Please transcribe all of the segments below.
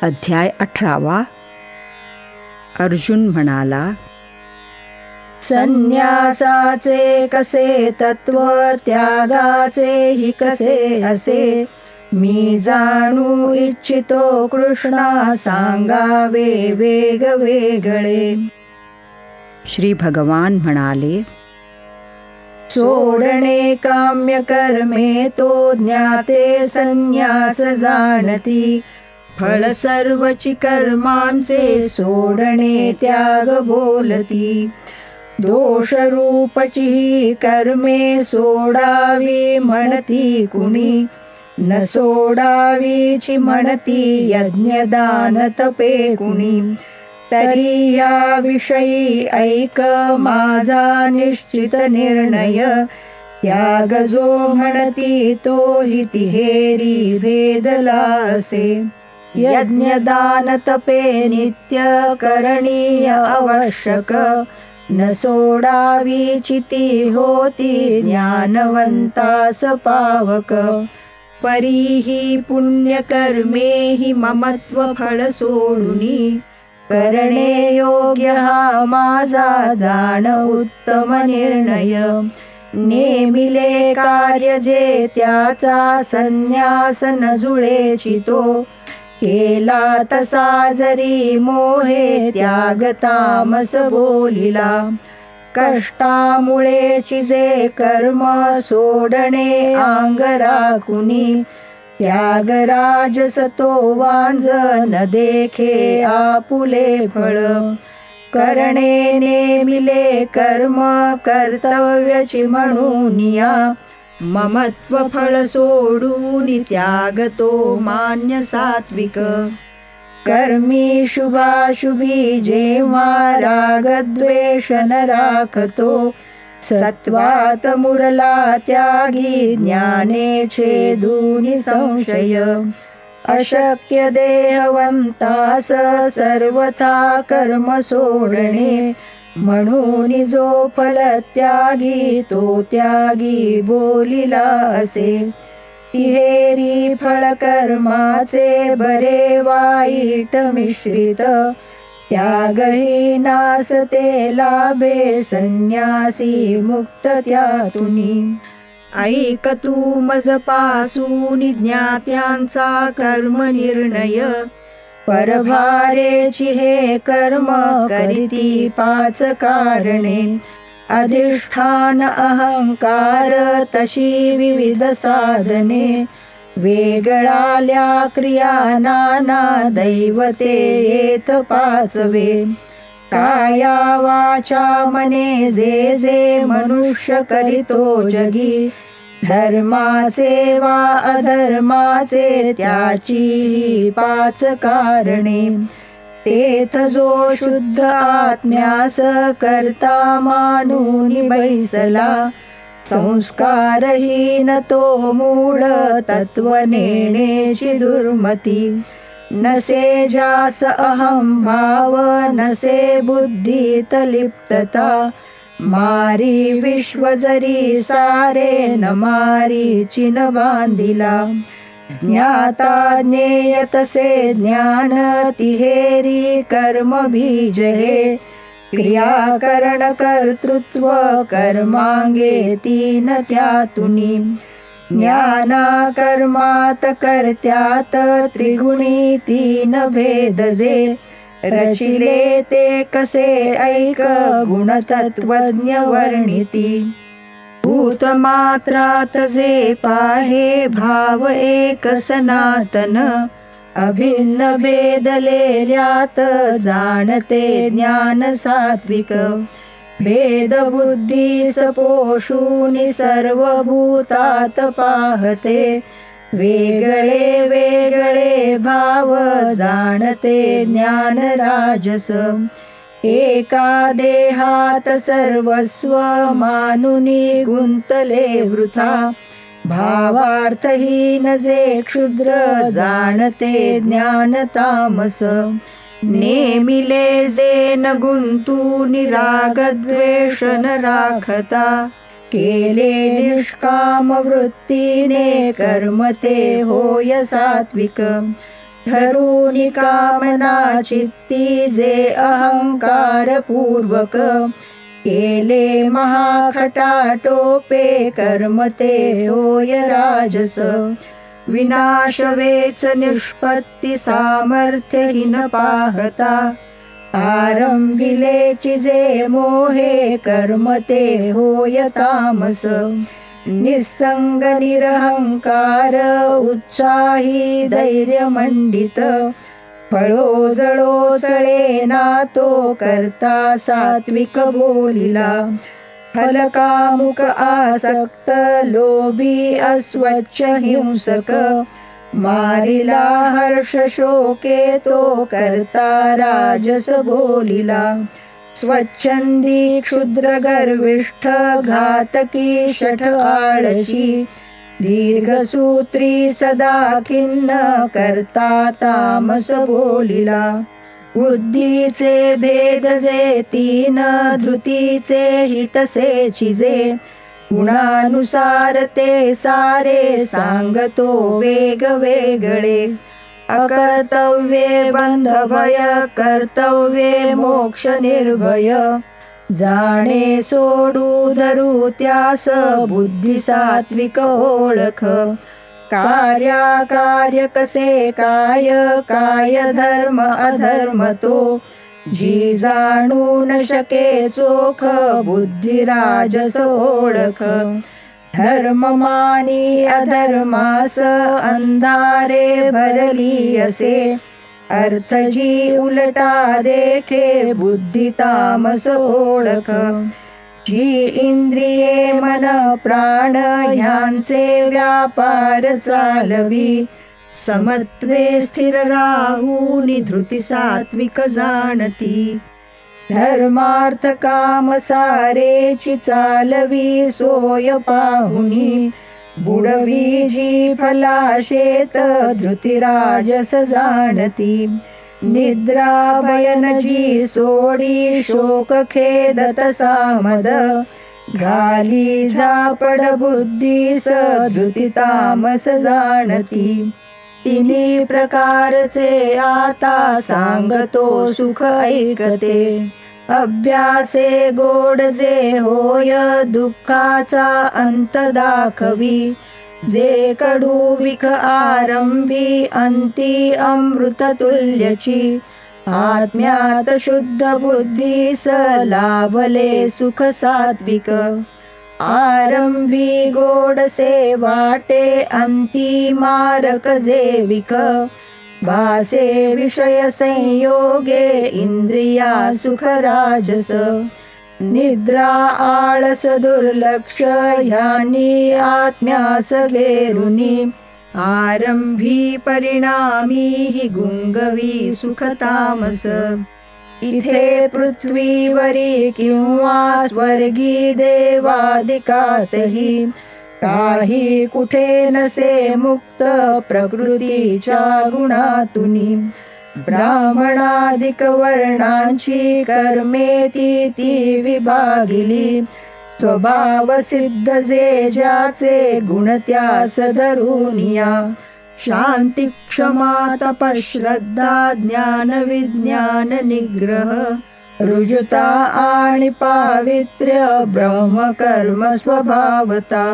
अध्याय 18. अर्जुन म्हणाला, संन्यासाचे कसे तत्व, त्यागाचे ही कसे असे. मी जाणू इच्छितो कृष्णा, सांगावे वेगवेगळे. श्री भगवान म्हणाले, सोडणे काम्य कर्मे तो ज्ञाते संन्यास जाणती. फळ सर्वची कर्मांचे सोडणे त्याग बोलती. दोषरूपची ही कर्मे सोडावी म्हणती कुणी. न सोडावीची म्हणती यज्ञदान तपे कुणी. तरी या विषयी ऐक माझा निश्चित निर्णय. त्याग जो म्हणती तो ही तिहेरी भेदला असे. यज्ञदान तपे नित्य करणीय आवश्यक. न सोडावीची ती होती ज्ञानवंतास पावक. परीही पुण्यकर्मे ही ममत्व फळ सोडुनी. करणे योग्य हा माझा जाण उत्तम निर्णय. नेमिले कार्य जे त्याचा संन्यास न जुळेची तो. केला तसा जरी मोहे त्याग तामस बोलिला. कष्टामुळेची जे कर्म सोडणे अंग राखुनी. त्याग राजस तो वांज न देखे आपुले फळ. करणे नेमिले कर्म कर्तव्यची म्हणूनिया. ममत्व फळ सोडून त्याग तो मान्य सात्विक. कर्मी शुभाशुभी जेव्हा रागद्वेष न राखतो. सत्वात मुरला त्यागी ज्ञाने छेदूनि संशय. अशक्य देहवंतास सर्वथा कर्म सोडणे. म्हणून जो फल त्यागी तो त्यागी बोलिला असे. तिहेरी फळ कर्माचे बरे वाईट मिश्रित. त्यागही नासते लाभे संन्यासी मुक्त त्यातुनी. ऐक तू मज पासून ज्ञात्यांचा कर्म निर्णय. परभारेची हे कर्म करीती पाच कारणे. अधिष्ठान अहंकार तशी विविध साधने. वेगळाल्या क्रिया नाना दैवते येत पाचवे. काया वाचा मने जे जे मनुष्य करीतो जगी. धर्माचे वा अधर्माचे त्याची ही पाच कारणे. तेथ जो शुद्ध आत्म्यास करता मानूनि बैसला. संस्कारहीन तो मूढ तत्व नेण्याची दुर्मती. नसे जास अहं भाव नसे बुद्धीत लिप्तता. मारी विश्व जरी सारे न मारी चिन बांधिला. ज्ञाता ज्ञेय तसे ज्ञान तिहेरी कर्म बीज हे. क्रिया करण कर्तृत्व कर्मांगे तीन त्यातुनी. ज्ञाना कर्मात कर्त्यात त्रिगुणी तीन भेद जे. रचिले ते कसे ऐक गुणतत्वज्ञ वर्णिती. भूतमात्रात जे पाहे भाव एक सनातन. अभिन्न भेदलेल्यात जाणते ज्ञान सात्विक. भेद बुद्धीस पोषूनि सर्व भूतात पाहते. वेगळे वेगळे भाव जाणते ज्ञान राजस. एका देहात सर्वस्व मानुनी गुंतले वृथा. भावार्थहीन जे क्षुद्र जाणते ज्ञान तामस. नेमिले जे न गुंतूनि रागद्वेष न राखता. केले निष्काम वृत्तीने कर्म ते होय सात्विक. धरुनी कामना चित्ती जे अहंकारपूर्वक केले महाखटाटोपे कर्म ते होय राजस विनाश वेच निष्पत्ती सामर्थ्यहीन पाहता आरंभिलेची जे मोहे कर्म ते होय तामस निसंग निरहंकार उत्साही धैर्यमंडित फळो जळो चळेना तो करता सात्विक बोलिला फलकामुक आसक्त लोभी अस्वच्छ हिंसक मारिला हर्ष शोके तो करता राजस बोलिला स्वच्छंदी क्षुद्र गर्विष्ठ घातकी शठ आळशी दीर्घसूत्री सदा खिन्न करता तामस बोलिला बुद्धीचे भेद जे तीन धृतीचे हितसे चिजे गुणानुसार ते सारे सांगतो वेग वेगळे अकर्तव्ये बंध भय कर्तव्ये मोक्ष निर्भय जाणे सोडू धरू त्यास बुद्धी सात्विक ओळख कार्य कसे काय काय धर्म अधर्म तो जी जाणू न शके चोख बुद्धी राजस ओळख धर्म मानी अधर्मास अंधारे भरली असे अर्थ जी उलटा देखे बुद्धी तामस ओळख जी इंद्रिये मन प्राण ह्यांचे व्यापार चालवी समत्वे स्थिर राहूनी धृती सात्विक जाणती धर्मार्थ काम सारेची चालवी सोय पाहुनी बुडवी जी फलाशेत धृती राजस जाणती निद्रा भयन जी सोडी शोक खेदत सामद घाली झापड बुद्धीस धृती तामस जाणती तिन्ही प्रकारचे आता सांगतो सुख ऐकते अभ्यासे गोड जे होय दुःखाचा अंत दाखवी जे कडू विख आरंभी अंती अमृत तुल्यची आत्म्यात शुद्ध बुद्धीस लाभले सुख सात्विक आरंभी गोडसे वाटे अंती मारक जे विख भासे विषय संयोगे इंद्रिया सुख राजस निद्रा आळस दुर्लक्ष ह्यांनी आत्म्यास गेरुनी आरंभी परिणामी हि गुंगवी सुख तामस इथे पृथ्वीवरी किंवा स्वर्गी देवादिकातही काही कुठे नसे मुक्त प्रकृतीच्या गुणातुनी ब्राह्मणादिक वर्णांची कर्मे ती विभागिली स्वभाव सिद्ध जे ज्याचे गुण त्यास धरुनिया शांती क्षमा तप श्रद्धा ज्ञान विज्ञान निग्रह रुजुता आणि पावित्र्य ब्रह्म कर्म स्वभावता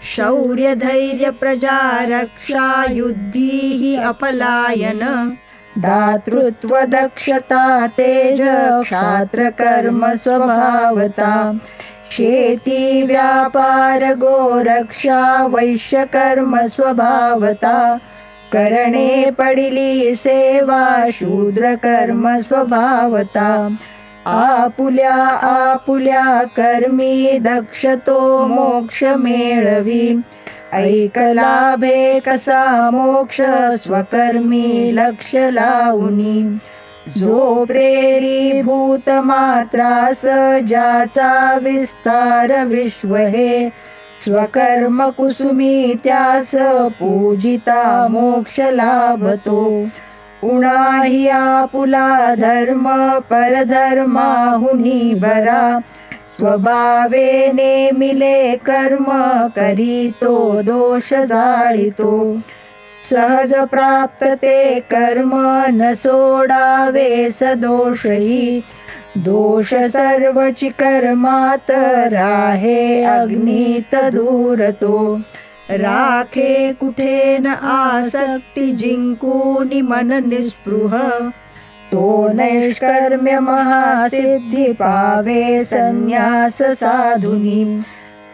शौर्य धैर्य प्रजा रक्षा युद्धी हि अपलायन दातृत्व दक्षता तेज क्षात्र कर्म स्वभावता शेती व्यापार गोरक्षा वैश्य कर्म स्वभावता करणे पडिली सेवा शूद्र कर्म स्वभावता आपुल्या आपुल्या कर्मी दक्षतो मोक्ष मेळवी ऐकलाभे कसा मोक्ष स्वकर्मी लक्ष लावुनी जो प्रेरीभूत मात्रास ज्याचा विस्तार विश्व हे स्वकर्म कुसुमी त्यास पूजिता मोक्ष लाभतो उणाही आपुला धर्म परधर्माहुनी बरा स्वभावे नेमिले कर्म करीतो दोष जाळितो सहज प्राप्त ते कर्म न सोडावे सदोषही. दोष सर्वची कर्मात राहे अग्नीत दूर तो. राखे कुठे न आसक्ती जिंकूनी मन निस्पृह. तो नैष्कर्म्य महासिद्धी पावे संन्यास साधुनी.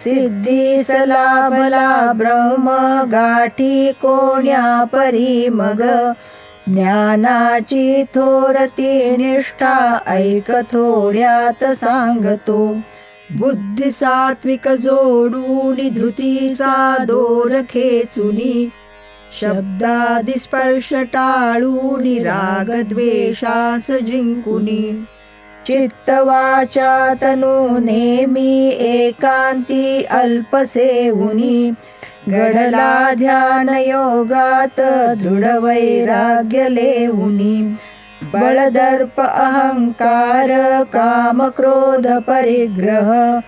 सिद्धीस लाभला ब्रह्म गाठी कोण्या परी मग. ज्ञानाची थोरती निष्ठा ऐक थोड्यात सांगतो. बुद्धी सात्विक जोडूनी धृतीचा दोर खेचुनी. शब्दादि स्पर्श टाळूनी राग द्वेषास जिंकुनी. चित्त वाचा तनु नेमी एकांती अल्पसेवुनी. घडला ध्यान योगात दृढ वैराग्य लेवुनी. बळदर्प अहंकार काम क्रोध परिग्रह.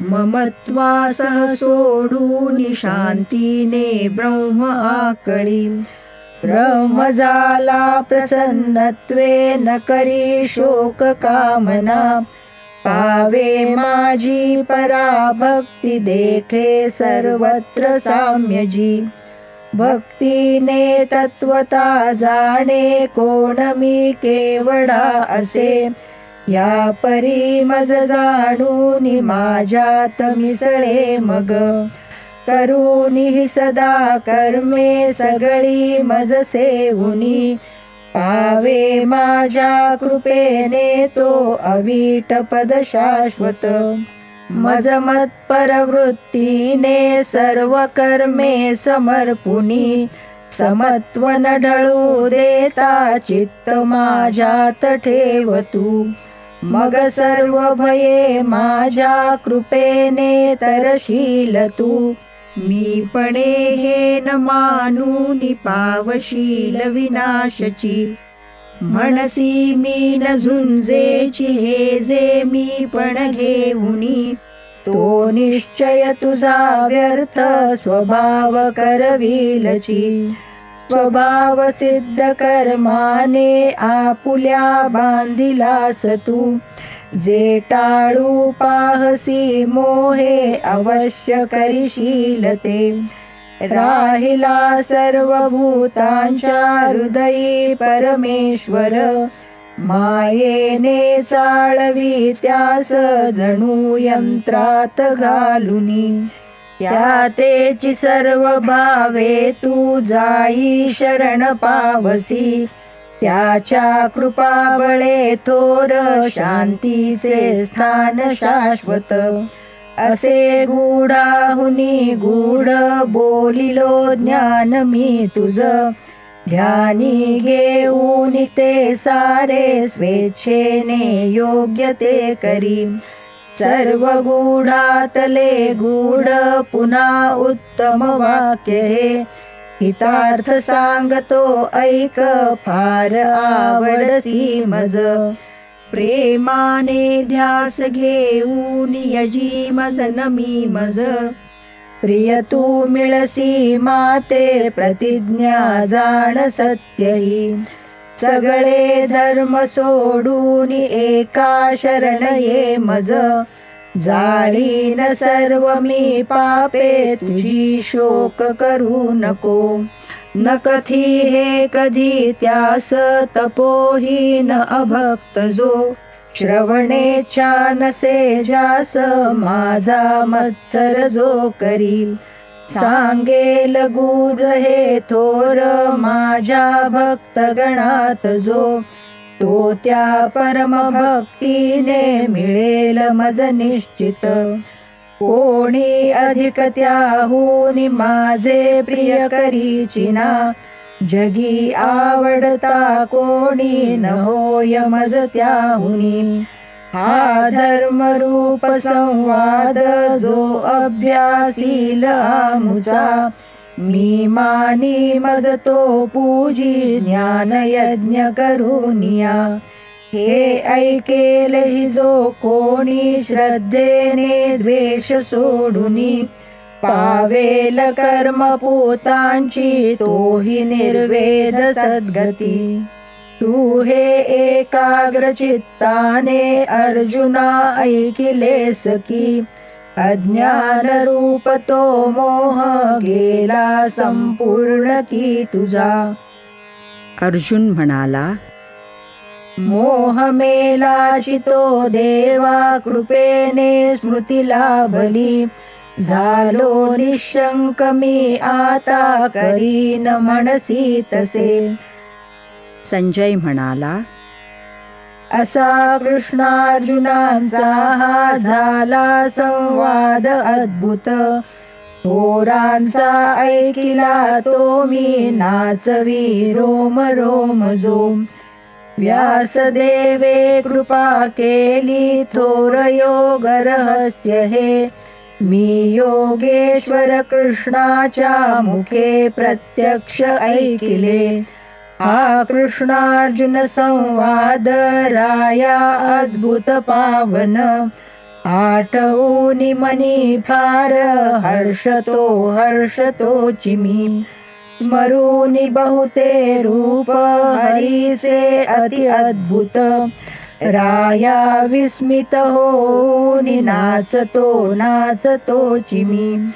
ममत्वासह सोडूनी शांतीने ब्रह्म आकळी. ब्रह्म झाला प्रसन्नत्वे न करी शोक कामना. पावे माझी पराभक्ती देखे सर्वत्र साम्यजी. भक्तीने तत्वता जाणे कोण मी केवडा असे. या परी मज जाणूनी माझ्यात मिसळे मग. करूनी सदा कर्मे सगळी मज सेवुनी. पावे माझ्या कृपेने तो अवीट पद शाश्वत. मज मत्पर वृत्तीने सर्व कर्मे समर्पुनी. समत्व न ढळू देता चित्त माझ्यात ठेवतू. मग सर्व भये माझ्या कृपेने तरशील तू. मी पणे हे न मानूनी पावशील विनाशची. म्हणसी मी न झुंजेची हे जे मी पण घेऊनी. तो निश्चय तुझा व्यर्थ स्वभाव करविलची. स्वभाव सिद्ध कर्माने आपुल्या बांधिलास तू. जे टाळू पाहसी मोहे अवश्य करीशील ते. राहिला सर्व भूतांच्या हृदयी परमेश्वर. मायेने चाळवी त्यास जणू यंत्रात घालुनी. त्या तेची सर्व भावे तू जाई शरण पावसी. त्याच्या कृपाबळे थोर शांतीचे स्थान शाश्वत. असे गूढाहुनी गूढ बोलिलो ज्ञान मी तुझ. ध्यानी घेऊन ते सारे स्वेच्छेने योग्य ते करी. सर्व गूढातले गूढ पुन्हा उत्तम वाक्य हे. हितार्थ सांगतो ऐक फार आवडसी मज. प्रेमाने ध्यास घेऊन यजी मज नमी मज. प्रिय तू मिळसी माते प्रतिज्ञा जाण सत्यही. सगळे धर्म सोडून एका शरण ये मज. जाळीन सर्व मी पापे तुझी शोक करू नको. न कथी हे कधी त्यास तपोहीन अभक्त जो. श्रवणेच्छा नसे जास माझा मत्सर जो करी. सांगेल गुज हे थोर माझ्या भक्त गणात जो. तो त्या परम भक्तीने मिळेल मज निश्चित. कोणी अधिक त्याहून माझे प्रिय करीचिना. जगी आवडता कोणी न होय मज त्याहुनी. हा धर्म रूप संवाद जो अभ्यासील आमुचा. मी मानी मज तो पूजी ज्ञान यज्ञ करूनिया. हे ऐकेल हि जो कोणी श्रद्धेने द्वेष सोडुनी. पावेल कर्मपूतांची तोही निर्वेद सद्गती. तू हे एकाग्र चित्ताने अर्जुना ऐकिलेस की, अज्ञान रूप तो मोह गेला संपूर्ण की तुझा. अर्जुन म्हणाला, मोह मेलाची तो देवा कृपेने स्मृती लाभली. झालो निशंक मी आता करीन म्हणसी तसे. संजय म्हणाला, असा कृष्णार्जुनांचा हा झाला संवाद अद्भुत. थोरांचा ऐकिला तो मी नाचवी रोम रोम जो. व्यासदेवे कृपा केली थोर योग रहस्य हे. मी योगेश्वर कृष्णाच्या मुखे प्रत्यक्ष ऐकिले. हा कृष्णार्जुन संवाद राया अद्भुत पावन. आठवूनि मनी फार हर्षतो चिमी. स्मरूनि बहुते रूप हरीचे अति अद्भुत. राया विस्मित होऊनि नाचतो चिमी.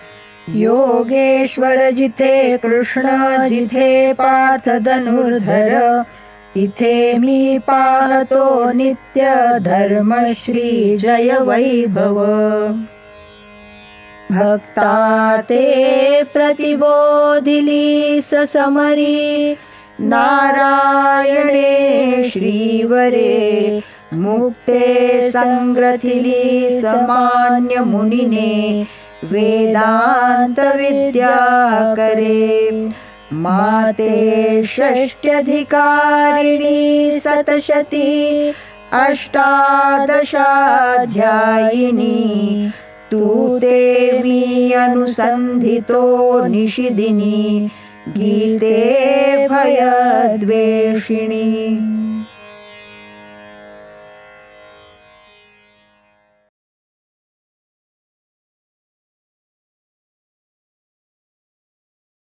योगेश्वर जिथे कृष्ण जिथे पार्थ धनुर्धर. तिथे मी पाहतो नित्य धर्मश्री जय वैभव. भक्ता ते प्रतिबोधिली समरी. नारायणे श्रीवरे मुक्ते संग्रथिली समान्य मुनिने. वेदांत विद्या करे. माते षष्ट्यधिकारिणी सतशती. अष्टादशाध्यायिनी. तू ते मी अनुसंधितो निशिदिनी. गीते भयद्वेषिणी.